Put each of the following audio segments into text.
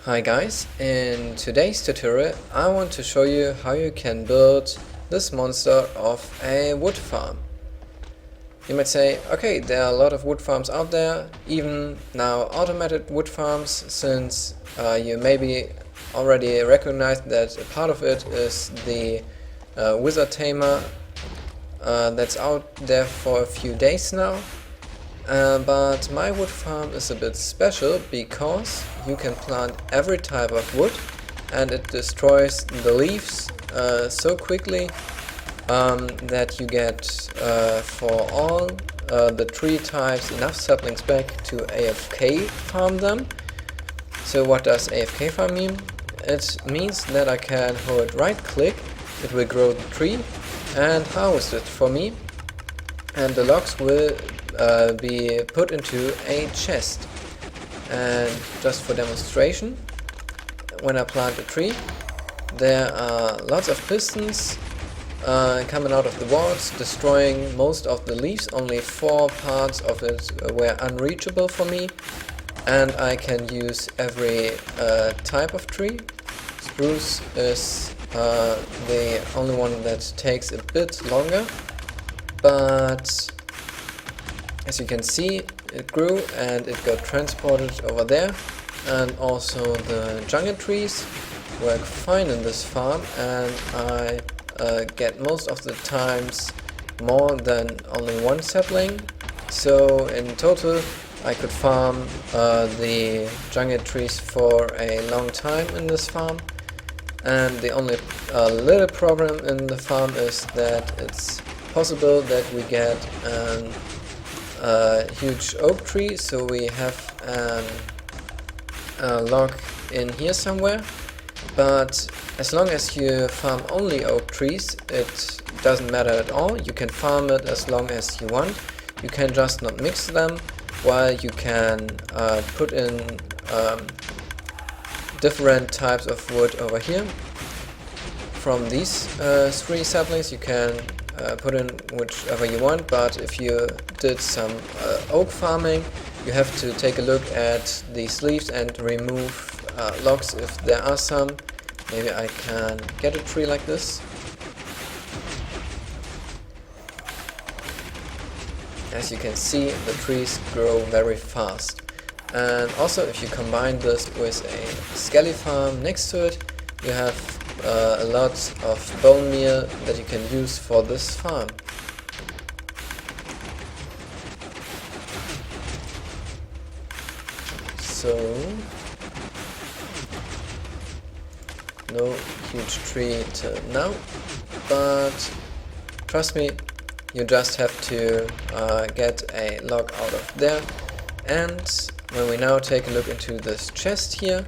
Hi guys, in today's tutorial I want to show you how you can build this monster of a wood farm. You might say, okay, there are a lot of wood farms out there, even now automated wood farms, since you maybe already recognize that a part of it is the wizard tamer that's out there for a few days now. But my wood farm is a bit special because you can plant every type of wood and it destroys the leaves so quickly that you get for all the tree types enough saplings back to AFK farm them. So what does AFK farm mean? It means that I can hold right click, it will grow the tree and harvest it for me, and the logs will be put into a chest. And just for demonstration, when I plant a tree, there are lots of pistons coming out of the walls, destroying most of the leaves. Only 4 parts of it were unreachable for me, and I can use every type of tree. Spruce is the only one that takes a bit longer, but as you can see, it grew and it got transported over there. And also the jungle trees work fine in this farm, and I get most of the times more than only 1 sapling. So in total I could farm the jungle trees for a long time in this farm. And the only little problem in the farm is that it's possible that we get a huge oak tree, so we have a log in here somewhere. But as long as you farm only oak trees, it doesn't matter at all. You can farm it as long as you want. You can just not mix them, while you can put in different types of wood over here. From these 3 saplings you can put in whichever you want, but if you did some oak farming, you have to take a look at these leaves and remove logs if there are some. Maybe I can get a tree like this. As you can see, the trees grow very fast. And also, if you combine this with a skelly farm next to it, you have a lot of bone meal that you can use for this farm. So, no huge tree till now, but trust me, you just have to get a log out of there. And when we now take a look into this chest here,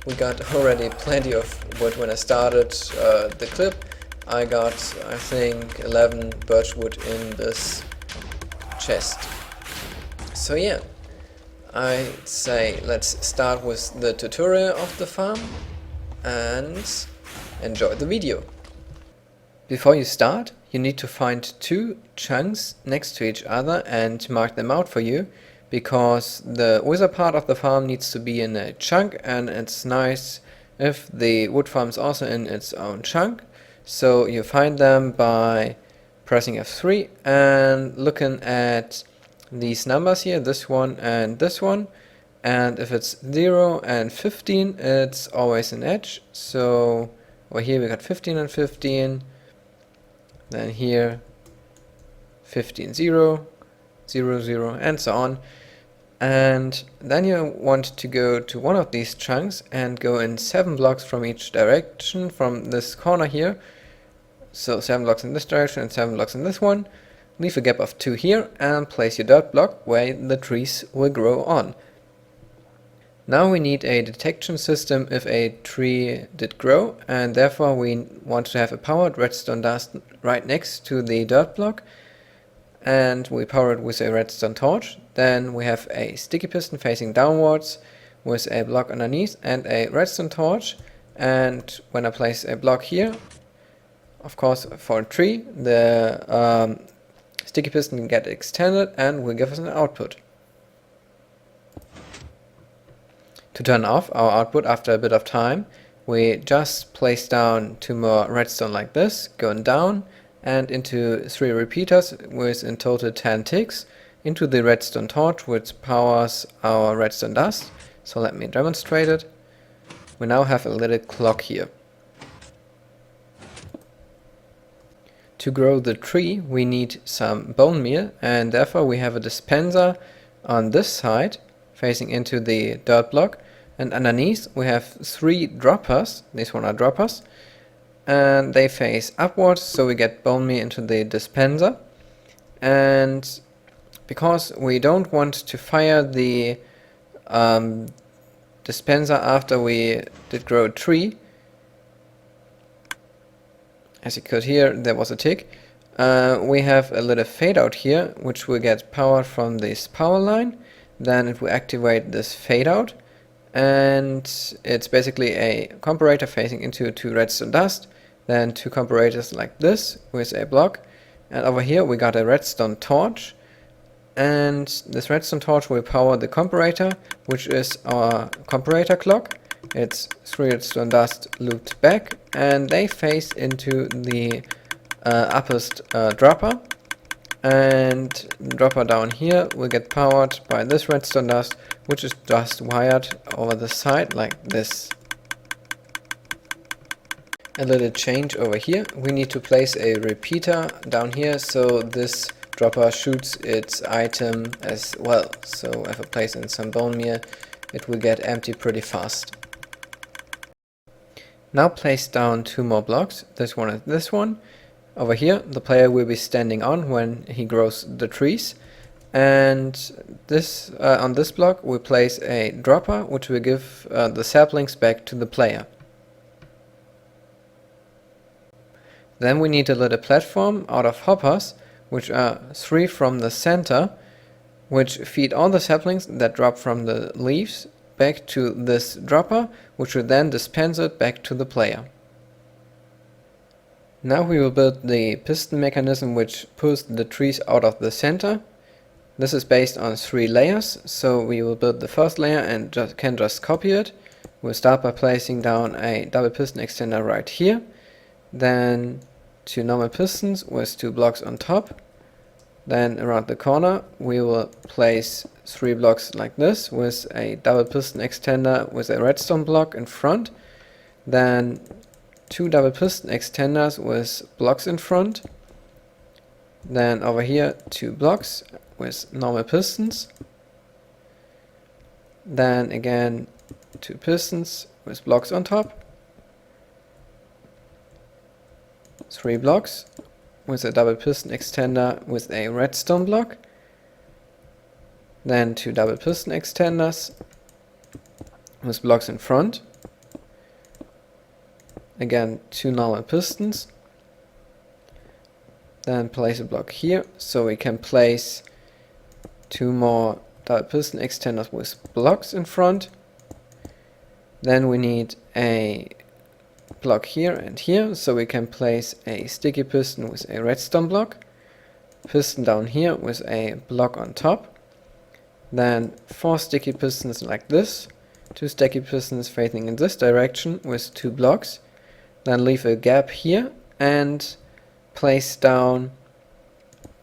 we got already plenty of wood. When I started the clip, I got, I think, 11 birch wood in this chest. So yeah, I say let's start with the tutorial of the farm and enjoy the video. Before you start, you need to find 2 chunks next to each other and mark them out for you, because the wizard part of the farm needs to be in a chunk, and it's nice if the wood farm is also in its own chunk. So you find them by pressing F3 and looking at these numbers here, this one and this one, and if it's 0 and 15, it's always an edge. So over here we got 15 and 15, then here 15, 0, 0, 0, and so on. And then you want to go to one of these chunks and go in 7 blocks from each direction from this corner here. So 7 blocks in this direction and 7 blocks in this one. Leave a gap of 2 here and place your dirt block where the trees will grow on. Now we need a detection system if a tree did grow, and therefore we want to have a powered redstone dust right next to the dirt block. And we power it with a redstone torch. Then we have a sticky piston facing downwards with a block underneath and a redstone torch. And when I place a block here, of course for a tree, the sticky piston can get extended and will give us an output. To turn off our output after a bit of time, we just place down 2 more redstone like this, going down and into 3 repeaters with in total 10 ticks into the redstone torch, which powers our redstone dust. So let me demonstrate it. We now have a little clock here. To grow the tree we need some bone meal, and therefore we have a dispenser on this side facing into the dirt block, and underneath we have 3 droppers. These one are droppers, and they face upwards, so we get bone meal into the dispenser. And because we don't want to fire the dispenser after we did grow a tree, as you could hear there was a tick, we have a little fade out here which will get power from this power line. Then it will activate this fade out, and it's basically a comparator facing into 2 redstone dust, then 2 comparators like this with a block, and over here we got a redstone torch, and this redstone torch will power the comparator, which is our comparator clock. It's 3 redstone dust looped back, and they face into the uppermost dropper, and the dropper down here will get powered by this redstone dust, which is just wired over the side like this. A little change over here, we need to place a repeater down here so this dropper shoots its item as well. So if I place in some bone meal, it will get empty pretty fast. Now place down 2 more blocks, this one and this one. Over here the player will be standing on when he grows the trees, and this on this block we place a dropper which will give the saplings back to the player. Then we need a little platform out of hoppers, which are 3 from the center, which feed all the saplings that drop from the leaves back to this dropper, which will then dispense it back to the player. Now we will build the piston mechanism which pulls the trees out of the center. This is based on 3 layers, so we will build the first layer and can just copy it. We'll start by placing down a double piston extender right here, then 2 normal pistons with 2 blocks on top. Then around the corner we will place 3 blocks like this with a double piston extender with a redstone block in front. Then 2 double piston extenders with blocks in front. Then over here 2 blocks with normal pistons. Then again 2 pistons with blocks on top. 3 blocks with a double piston extender with a redstone block. Then 2 double piston extenders with blocks in front. Again 2 normal pistons. Then place a block here so we can place 2 more double piston extenders with blocks in front. Then we need a block here and here so we can place a sticky piston with a redstone block. Piston down here with a block on top. Then 4 sticky pistons like this. 2 sticky pistons facing in this direction with 2 blocks. Then leave a gap here and place down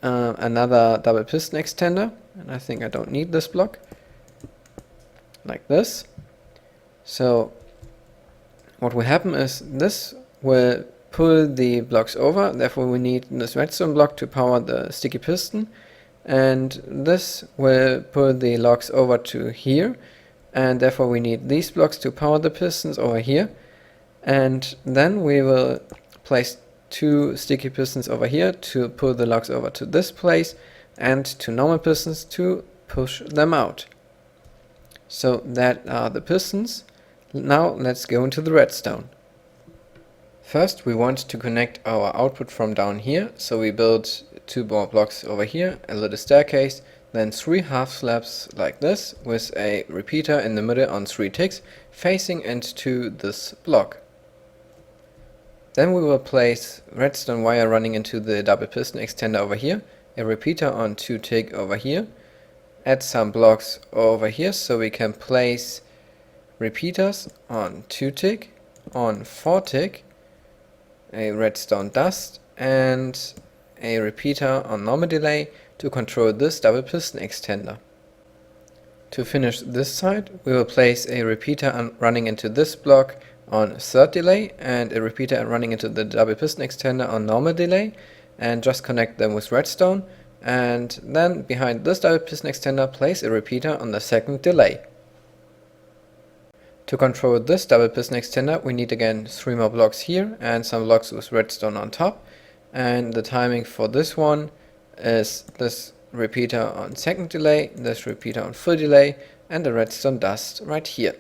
another double piston extender, and I think I don't need this block, like this. So what will happen is this will pull the blocks over, therefore we need this redstone block to power the sticky piston, and this will pull the logs over to here, and therefore we need these blocks to power the pistons over here. And then we will place 2 sticky pistons over here to pull the logs over to this place, and 2 normal pistons to push them out. So that are the pistons. Now let's go into the redstone. First we want to connect our output from down here, so we build 2 more blocks over here, a little staircase, then 3 half slabs like this with a repeater in the middle on 3 ticks facing into this block. Then we will place redstone wire running into the double piston extender over here, a repeater on 2 tick over here, add some blocks over here so we can place repeaters on 2 tick, on 4 tick, a redstone dust, and a repeater on normal delay to control this double piston extender. To finish this side, we will place a repeater running into this block on 3rd delay and a repeater running into the double piston extender on normal delay, and just connect them with redstone, and then behind this double piston extender place a repeater on the 2nd delay. To control this double piston extender we need again 3 more blocks here and some blocks with redstone on top, and the timing for this one is this repeater on 2nd delay, this repeater on full delay, and the redstone dust right here.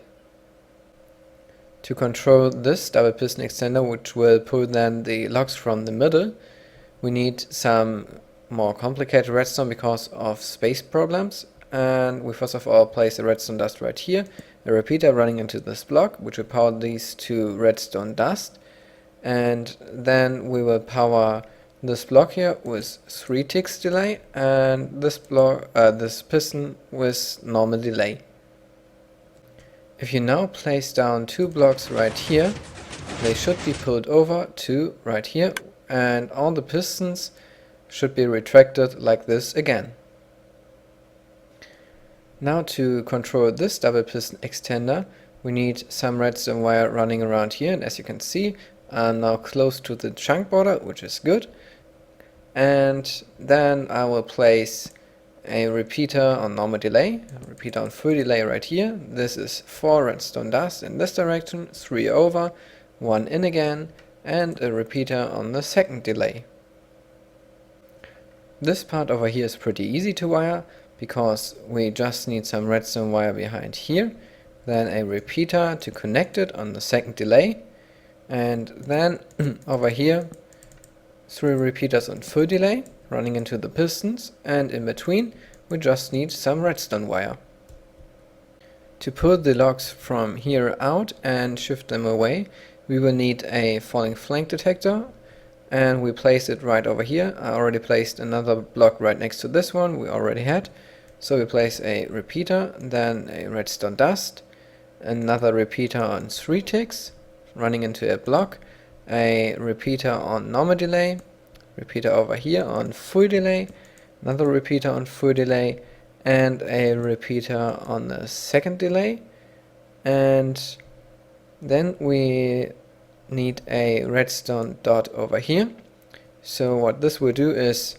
To control this double piston extender, which will pull then the logs from the middle, we need some more complicated redstone because of space problems, and we first of all place a redstone dust right here, a repeater running into this block which will power these 2 redstone dust, and then we will power this block here with 3 ticks delay and this block, this piston with normal delay. If you now place down 2 blocks right here, they should be pulled over to right here, and all the pistons should be retracted like this again. Now to control this double piston extender, we need some redstone wire running around here, and as you can see, I'm now close to the chunk border, which is good. And then I will place a repeater on normal delay, a repeater on full delay right here. This is 4 redstone dust in this direction, 3 over, 1 in again, and a repeater on the 2nd delay. This part over here is pretty easy to wire, because we just need some redstone wire behind here, then a repeater to connect it on the 2nd delay, and then over here 3 repeaters on full delay running into the pistons, and in between we just need some redstone wire. To pull the logs from here out and shift them away, we will need a falling flank detector, and we place it right over here. I already placed another block right next to this one we already had. So we place a repeater, then a redstone dust, another repeater on 3 ticks running into a block, a repeater on normal delay, repeater over here on full delay, another repeater on full delay, and a repeater on the 2nd delay, and then we need a redstone dot over here. So what this will do is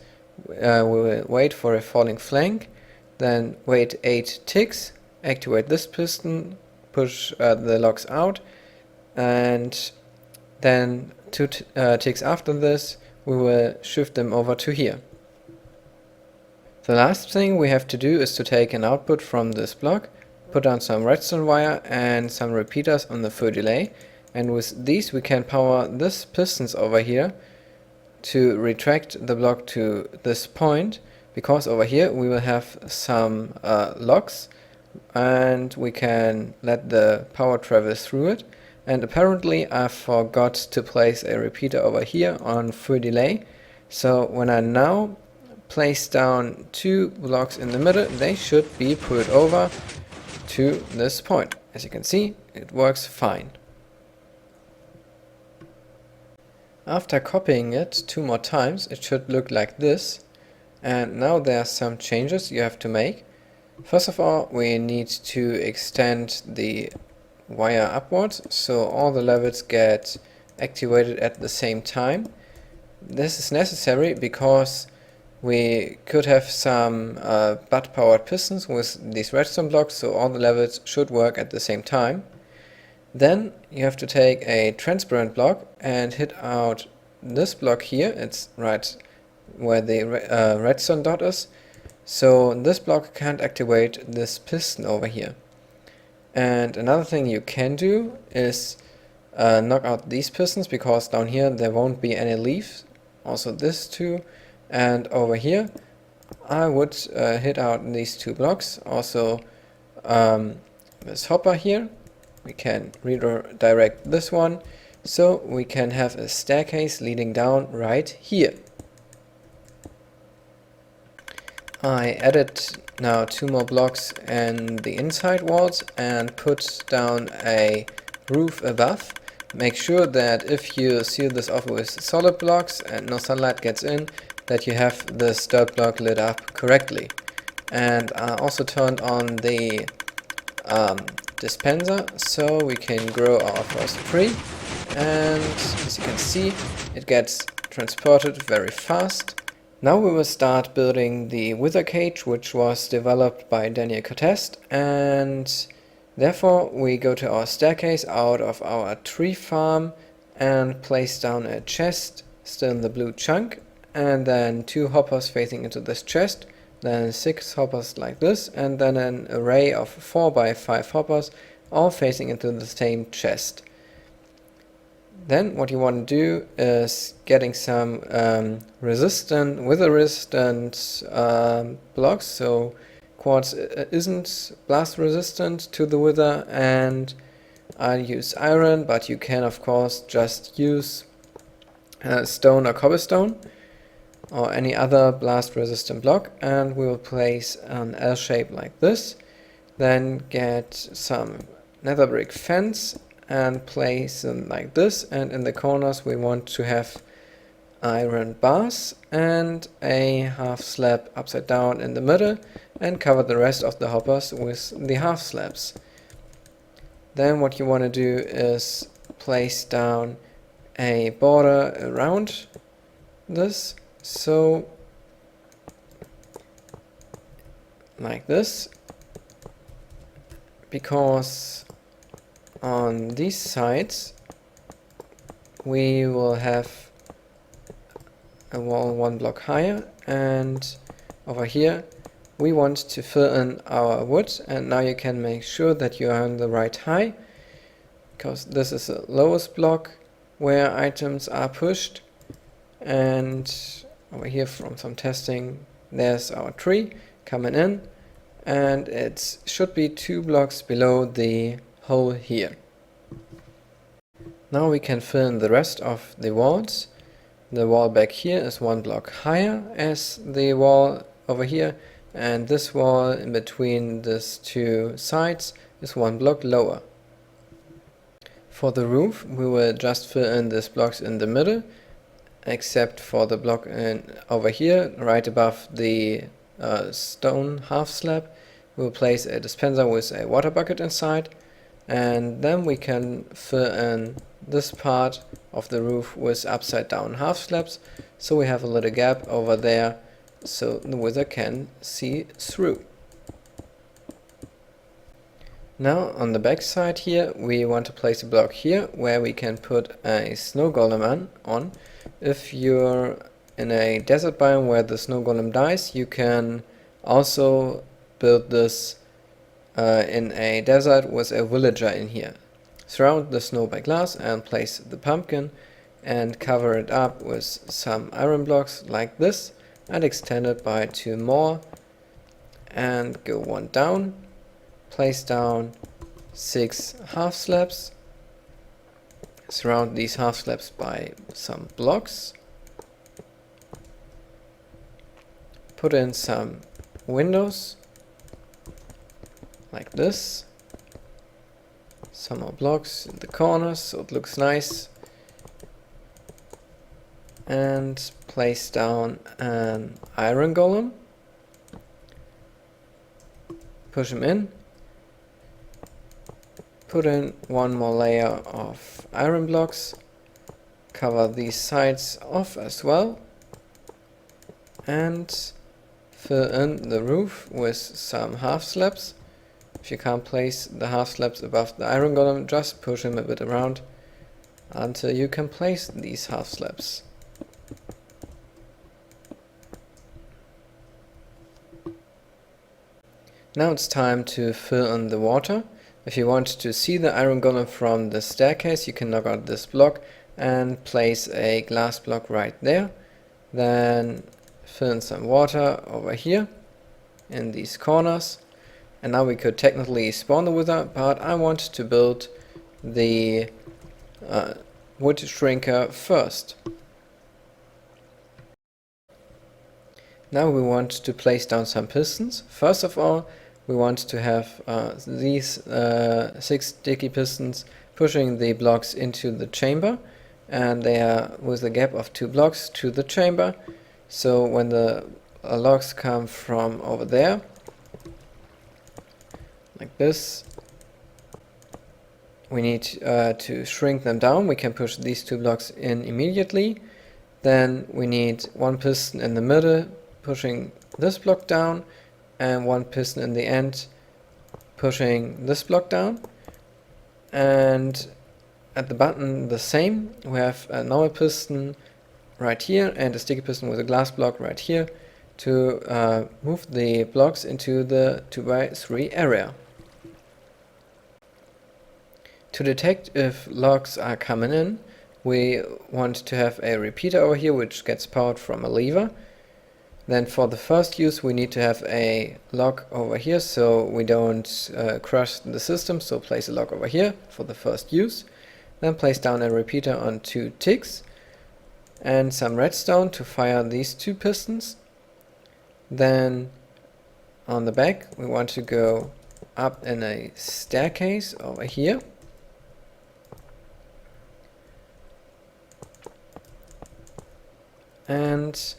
we will wait for a falling flank, then wait 8 ticks, activate this piston, push the logs out, and then 2 ticks after this we will shift them over to here. The last thing we have to do is to take an output from this block, put down some redstone wire and some repeaters on the full delay, and with these we can power this pistons over here to retract the block to this point, because over here we will have some logs and we can let the power travel through it. And apparently I forgot to place a repeater over here on full delay, so when I now place down 2 blocks in the middle, they should be pulled over to this point. As you can see, it works fine. After copying it 2 more times, it should look like this. And now there are some changes you have to make. First of all, we need to extend the wire upwards, so all the levels get activated at the same time. This is necessary because we could have some butt powered pistons with these redstone blocks, so all the levels should work at the same time. Then you have to take a transparent block and hit out this block here. It's right where the redstone dot is, so this block can't activate this piston over here. And another thing you can do is knock out these pistons, because down here there won't be any leaves. Also this too, and over here I would hit out these 2 blocks. Also this hopper here, we can redirect this one, so we can have a staircase leading down right here. I added now 2 more blocks in the inside walls and put down a roof above. Make sure that if you seal this off with solid blocks and no sunlight gets in, that you have this dirt block lit up correctly. And I also turned on the dispenser so we can grow our first tree, and as you can see it gets transported very fast. Now we will start building the wither cage, which was developed by Daniel Contest, and therefore we go to our staircase out of our tree farm and place down a chest still in the blue chunk, and then 2 hoppers facing into this chest, then 6 hoppers like this, and then an array of 4 by 5 hoppers all facing into the same chest. Then what you want to do is getting some wither resistant blocks, so quartz isn't blast resistant to the wither, and I use iron, but you can of course just use stone or cobblestone or any other blast resistant block, and we will place an L shape like this. Then get some nether brick fence and place them like this, and in the corners we want to have iron bars and a half slab upside down in the middle, and cover the rest of the hoppers with the half slabs. Then what you want to do is place down a border around this, so like this, because on these sides we will have a wall 1 block higher, and over here we want to fill in our wood. And now you can make sure that you are on the right height, because this is the lowest block where items are pushed. And over here from some testing, there's our tree coming in, and it should be 2 blocks below the hole here. Now we can fill in the rest of the walls. The wall back here is 1 block higher as the wall over here, and this wall in between these 2 sides is 1 block lower. For the roof we will just fill in these blocks in the middle, except for the block over here right above the stone half slab. We'll place a dispenser with a water bucket inside, and then we can fill in this part of the roof with upside down half slabs, so we have a little gap over there so the wither can see through. Now on the back side here we want to place a block here where we can put a snow golem on. If you're in a desert biome where the snow golem dies, you can also build this in a desert with a villager in here. Surround the snow by glass and place the pumpkin and cover it up with some iron blocks like this, and extend it by 2 more, and go 1 down. Place down 6 half slabs. Surround these half slabs by some blocks. Put in some windows like this. Some more blocks in the corners so it looks nice. And place down an iron golem. Push him in. Put in 1 more layer of iron blocks. Cover these sides off as well. And fill in the roof with some half slabs. If you can't place the half slabs above the iron golem, just push him a bit around until you can place these half slabs. Now it's time to fill in the water. If you want to see the iron golem from the staircase, you can knock out this block and place a glass block right there. Then fill in some water over here in these corners. And now we could technically spawn the wither, but I want to build the wood shrinker first. Now we want to place down some pistons. First of all, we want to have these 6 sticky pistons pushing the blocks into the chamber, and they are with a gap of 2 blocks to the chamber. So when the logs come from over there, like this, we need to shrink them down. We can push these 2 blocks in immediately. Then we need 1 piston in the middle pushing this block down, and 1 piston in the end pushing this block down. And at the bottom the same, we have a normal piston right here and a sticky piston with a glass block right here to move the blocks into the 2x3 area. To detect if logs are coming in, we want to have a repeater over here which gets powered from a lever. Then for the first use we need to have a log over here so we don't crush the system, so place a log over here for the first use. Then place down a repeater on 2 ticks and some redstone to fire these 2 pistons. Then on the back we want to go up in a staircase over here. And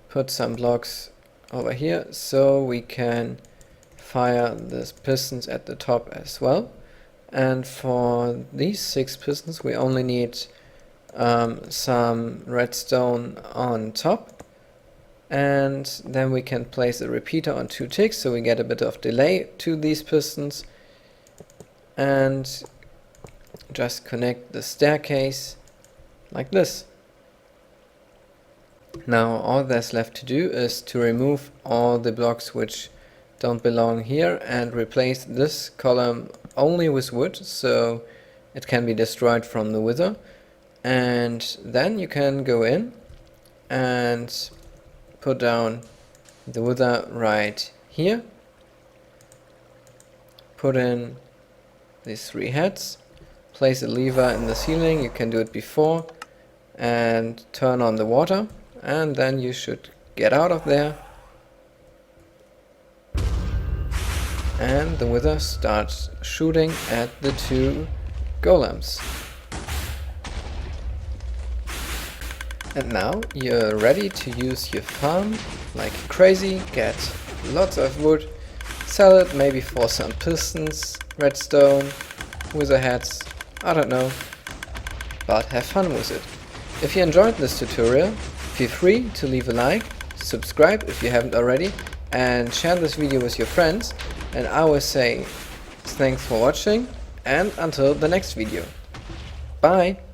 put some blocks over here so we can fire the pistons at the top as well. And for these 6 pistons we only need some redstone on top, and then we can place a repeater on 2 ticks so we get a bit of delay to these pistons, and just connect the staircase like this. Now all there's left to do is to remove all the blocks which don't belong here and replace this column only with wood so it can be destroyed from the wither. And then you can go in and put down the wither right here, put in these 3 heads, place a lever in the ceiling, you can do it before, and turn on the water. And then you should get out of there, and the wither starts shooting at the 2 golems. And now you're ready to use your farm like crazy, get lots of wood, sell it maybe for some pistons, redstone, wither heads, I don't know, but have fun with it. If you enjoyed this tutorial, feel free to leave a like, subscribe if you haven't already, and share this video with your friends. And I will say thanks for watching, and until the next video. Bye!